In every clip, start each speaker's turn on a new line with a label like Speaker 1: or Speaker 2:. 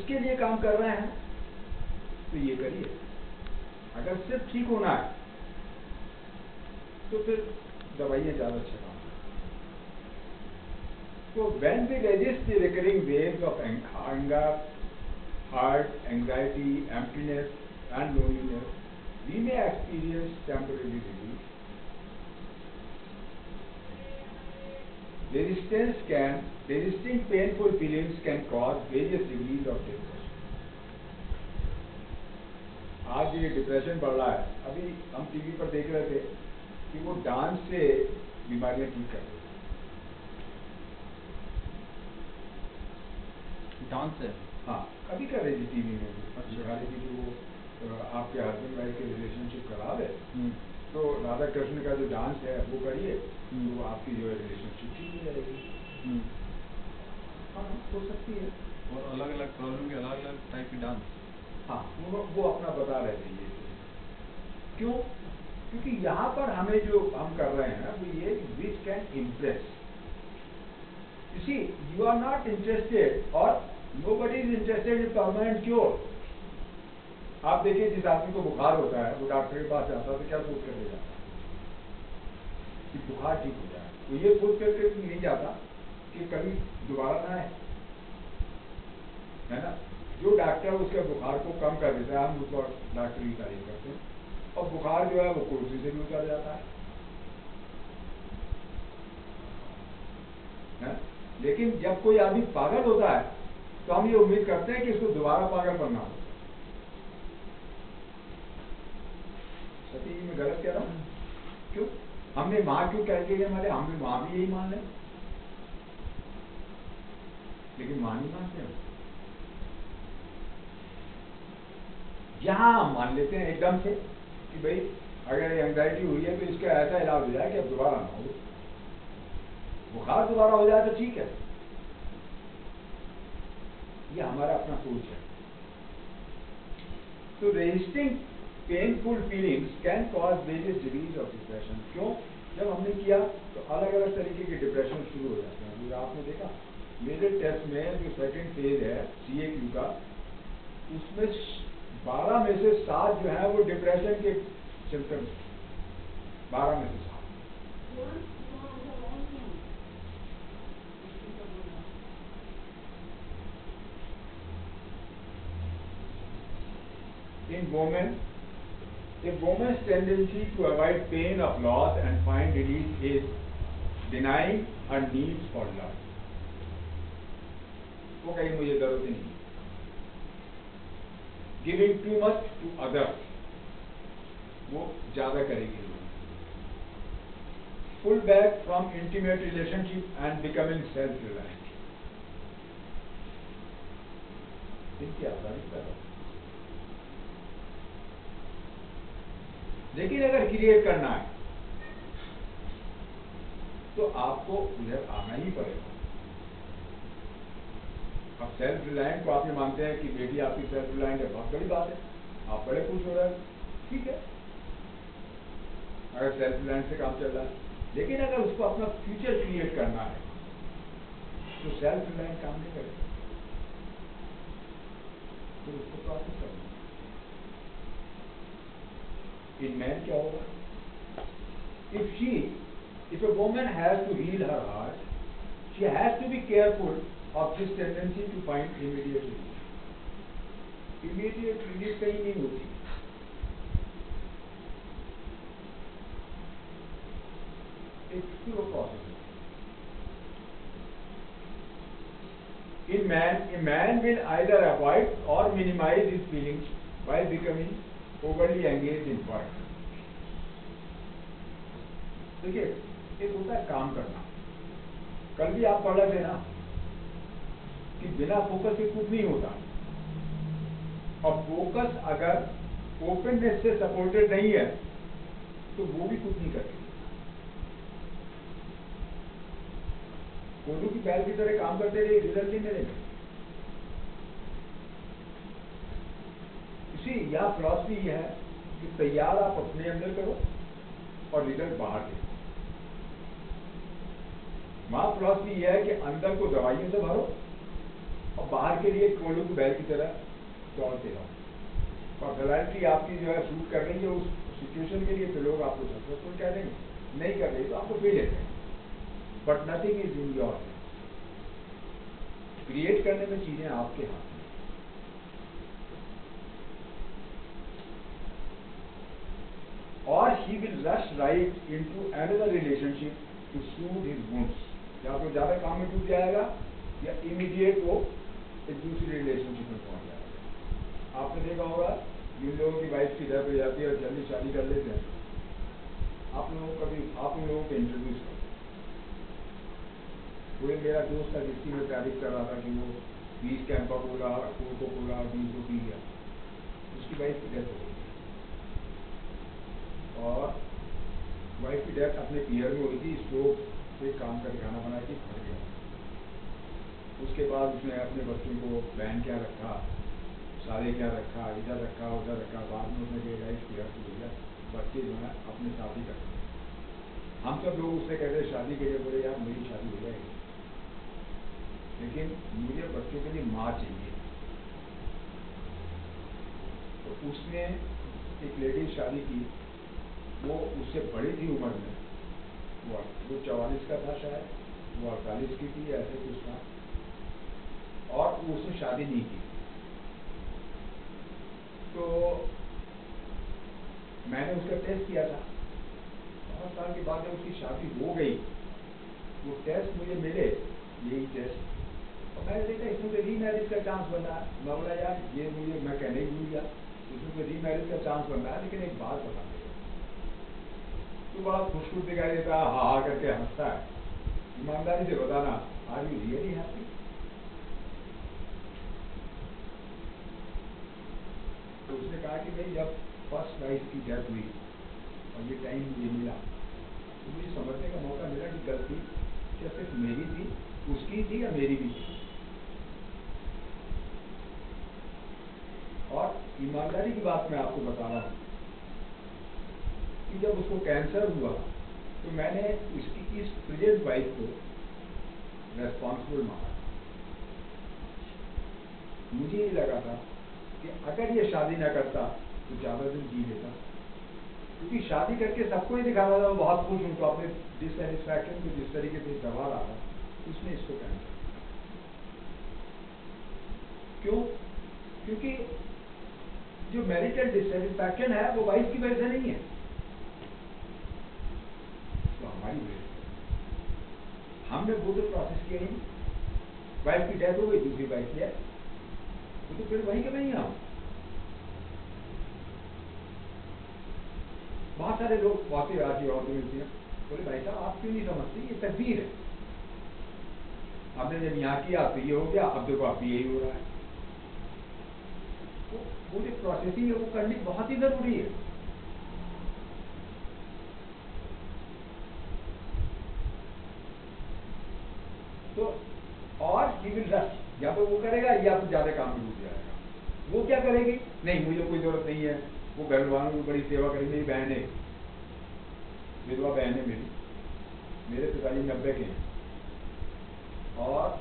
Speaker 1: उसके लिए काम कर रहे हैं तो ये करिए। अगर सिर्फ ठीक होना है तो फिर दवाइयाँ ज़्यादा अच्छा काम करती हैं। तो when we resist the recurring waves of anger, hurt, anxiety, emptiness and loneliness, we may experience temporary relief. Resisting painful feelings can cause various degrees of depression. आज ये डिप्रेशन बढ़ रहा है। अभी हम टीवी पर देख रहे थे कि वो डांस से बीमारियां ठीक कर रहे हैं।
Speaker 2: डांस से?
Speaker 1: हाँ, अभी कर रही थी टीवी में दिखा रही थी कि वो आपके हस्बैंड वाइफ के रिलेशनशिप करा दे तो राधा कृष्ण का जो डांस है वो करिए तो आपकी जो है रिलेशनशिप ठीक हो जाएगी। हाँ, हो सकती है।
Speaker 2: और अलग अलग प्रॉब्लम के अलग अलग टाइप की डांस?
Speaker 1: हाँ, वो अपना बता रहे थे ये। क्यों? क्योंकि यहाँ पर हमें जो हम कर रहे हैं वो ये which can impress. You see, you are not interested और nobody is interested in permanent cure. आप देखिए जिस आदमी को बुखार होता है वो डॉक्टर के पास जाता है तो क्या सोच करके जाता है कि बुखार ठीक हो जाए। तो ये सोच करके नहीं जाता कि कभी दोबारा ना आए, है ना। जो डॉक्टर उसके बुखार को कम कर देता है हम उस वक्त डॉक्टर की तारीफ करते हैं और बुखार जो है वो कुर्सी से भी उतर जाता है। लेकिन जब कोई आदमी पागल होता है तो हम ये उम्मीद करते हैं कि इसको दोबारा पागल बनना हो। सती जी मैं गलत कह रहा हूँ? क्यों? हमने माँ क्यों कह के हमारे हमने माँ भी यही मान लें, लेकिन माँ नहीं मानते हम। जहां हम मान लेते हैं एकदम से कि भाई अगर एंजाइटी हुई है तो इसका ऐसा इलाज हो जाए कि अब दोबारा ना हो। बुखार दोबारा हो जाए तो ठीक है, ये हमारा अपना सोच है। तो resisting painful feelings can cause various degrees of depression. क्यों? जब हमने किया तो अलग अलग तरीके के डिप्रेशन शुरू हो जाते हैं। जो आपने देखा मेरे टेस्ट में जो सेकंड फेज है CAQ का, उसमें 12 में से 7 जो है वो डिप्रेशन के सिम्टम्स। 12 में से 7। In women, a woman's tendency to avoid pain of loss and find relief is denying her needs for love. वो कहीं मुझे जरूरत नहीं। Giving too much to others, वो ज्यादा करेगी। Pull back from intimate relationship and becoming self-reliant. इनकी आसानी है। लेकिन अगर क्रिएट करना है तो आपको उधर आना ही पड़ेगा। अब सेल्फ रिलायंट को आप ये मानते हैं कि बेटी आपकी सेल्फ रिलायंट है, बहुत बड़ी बात है, आप बड़े खुश हो रहे हैं, ठीक है अगर सेल्फ रिलायंट से काम चल रहा है। लेकिन अगर उसको अपना फ्यूचर क्रिएट करना है तो सेल्फ रिलायंट काम नहीं करेगा, तो उसको प्रोसेस करना। इन मैन क्या होगा? If a woman has to heal her heart, she has to be careful of this tendency to find immediate relief. Immediate relief कहीं नहीं होती। एक slow process है। A man will either avoid or minimize his feelings while becoming overly engaged in work. देखिए एक होता है काम करना। कल भी आप पढ़ रहे थे ना कि बिना फोकस के कुछ नहीं होता, और फोकस अगर ओपननेस से सपोर्टेड नहीं है तो वो भी कुछ नहीं करती। कोल्हू की बैल की तरह काम करते रहिए, रिजल्ट नहीं मिलेगा। इसी यह फिलॉसफी है कि तैयार आप अपने अंदर करो और रिजल्ट बाहर देखो। वहां फिलॉसफी यह है कि अंदर को दवाइयों से भरो और बाहर के लिए कोल्ड को बैल की तरह दौड़ते रहो। पर्सनैलिटी आपकी जो है सूट कर रही है उस सिचुएशन के लिए, तो लोग आपको सक्सेसफुल कह देंगे, नहीं कर रही तो आपको फेलियर कहेंगे। But nothing is in your hand. Create करने में चीजें आपके हाथ में। और he will rush right into another relationship to soothe his wounds. या तो ज्यादा काम में डूब जाएगा या इमीडिएट वो एक दूसरी रिलेशनशिप में पहुंच जाएगा। आपने देखा होगा जिन लोगों की वाइफ की डेथ हो जाती है और जल्दी शादी कर लेते हैं, आप लोगों को इंट्रोड्यूस कर, कोई मेरा दोस्त था जिसकी मैं तारीफ कर रहा था कि वो 20 कैंपा बोला, कोको कोला 20 को पी गया, उसकी वाइफ की डेथ हो गई और वाइफ की डेथ अपने पियर में हुई थी, स्टोव से काम करके खाना बना के फट गया। उसके बाद उसने अपने बच्चों को बैन क्या रखा, सारे क्या रखा, इधर रखा उधर रखा। बाद में उसने रियलाइज किया कि भैया बच्चे जो है अपने शादी करते हैं। हम सब लोग उससे कहते शादी के लिए, बोले यार मेरी शादी हो जाएगी लेकिन मुझे बच्चों के लिए माँ चाहिए। तो उसने एक लेडी शादी की, वो उससे बड़ी थी उम्र में, वो 44 का था शायद, वो 48 की थी, ऐसे कुछ था, और उसने शादी नहीं की। तो मैंने उसका टेस्ट किया था, 5 साल के बाद जब उसकी शादी हो गई, वो टेस्ट मुझे मिले, यही टेस्ट, और मैंने देखा इसमें तो रीमैरिज का चांस बन रहा है। मैं बोला यार ये मैं कहने ही भूल गया, इसमें तो रीमैरिज का चांस बन रहा है, लेकिन एक बात बता देगा, तो बड़ा खुश दिखाई देता है, हा करके हंसता है। ईमानदारी से बताना, आर यू रियली हैप्पी? तो उसने कहा कि भाई जब फर्स्ट वाइफ की डेथ हुई और ये टाइम मुझे मिला, तो मुझे समझने का मौका मिला कि गलती क्या सिर्फ मेरी थी, उसकी थी या मेरी भी थी। और ईमानदारी की बात मैं आपको बता रहा हूं कि जब उसको कैंसर हुआ तो मैंने उसकी इस प्रेजेंट वाइफ को रेस्पॉन्सिबल माना। मुझे ये लगा था कि अगर ये शादी ना करता तो ज्यादा दिन जी लेता, क्योंकि शादी करके सबको ही दिखा रहा था बहुत खुश हूं, तो अपने डिससेटिस्फैक्शन को जिस तरीके से दबा रहा था, उसने इसको कैंसर। क्यों? क्योंकि जो मैरिटल डिससेटिस्फैक्शन है वो वाइफ की वजह से नहीं है, तो हमारी वजह से। हमने वो तो प्रोसेस किया ही, वाइफ की डेथ हो गई, दूसरी वाइफ किया, तो फिर वहीं के वहीं हम। बहुत सारे लोग बहुत ही राजी औरतें मिलती हैं, बोले भाई साहब आप क्यों नहीं समझते, ये तकदीर है, आपने जब यहाँ किया तो ये हो गया, अब देखो आप यही हो रहा है। तो वो जो प्रोसेसिंग है वो करनी बहुत ही जरूरी है। तो और ही विल रश, या तो वो करेगा या तो ज्यादा काम में डूब जाएगा। वो क्या करेगी, नहीं मुझे कोई जरूरत नहीं है, वो घर वालों की बड़ी सेवा करेगी, मेरी बहन है, विधवा बहन है मेरे पिताजी 90 के हैं, और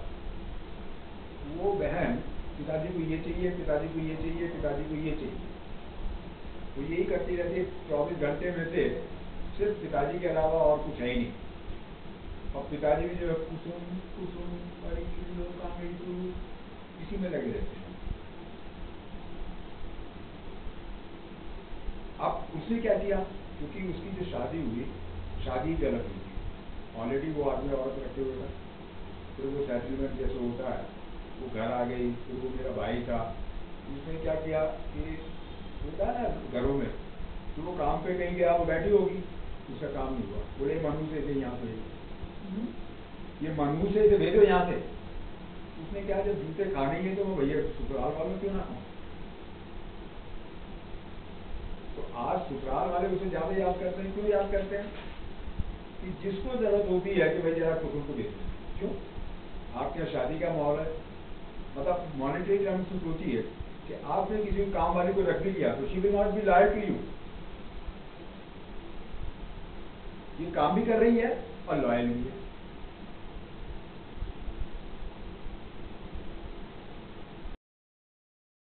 Speaker 1: वो बहन पिताजी को ये चाहिए, पिताजी को ये चाहिए, पिताजी को ये चाहिए, वो यही करती रहती है 24 घंटे में से, सिर्फ पिताजी के अलावा और कुछ है ही नहीं। और पिताजी भी जो है कुसुम कुसुम इसी में लगे रहते हैं। अब उसने क्या किया, क्योंकि उसकी जो शादी हुई, शादी गलत हुई थी, ऑलरेडी वो आदमी औरत रखे हुए था, फिर वो सेटलमेंट जैसे होता है, वो घर आ गई, फिर वो मेरा भाई था, उसने क्या किया कि होता है ना घरों में, तो वो काम पे कहीं गया, वो बैठी होगी, उसका काम नहीं हुआ, बोले मनु से थे यहाँ पे, ये मनु से भेजो यहाँ से। उसने क्या, जब जूते खाने ही तो वो भैया ससुराल वालों क्यों ना खाओ। तो आज ससुराल वाले उसे ज्यादा याद करते हैं, क्यों याद करते हैं कि जिसको जरूरत होती है कि भाई जरा कुसुम को भेज, क्यों आपके यहाँ शादी का माहौल है, मतलब मॉनिटरी टर्म से सोचिए कि आपने किसी काम वाले को रख भी लिया तो she will not be loyal to you, ये काम भी कर रही है और लॉयल भी है।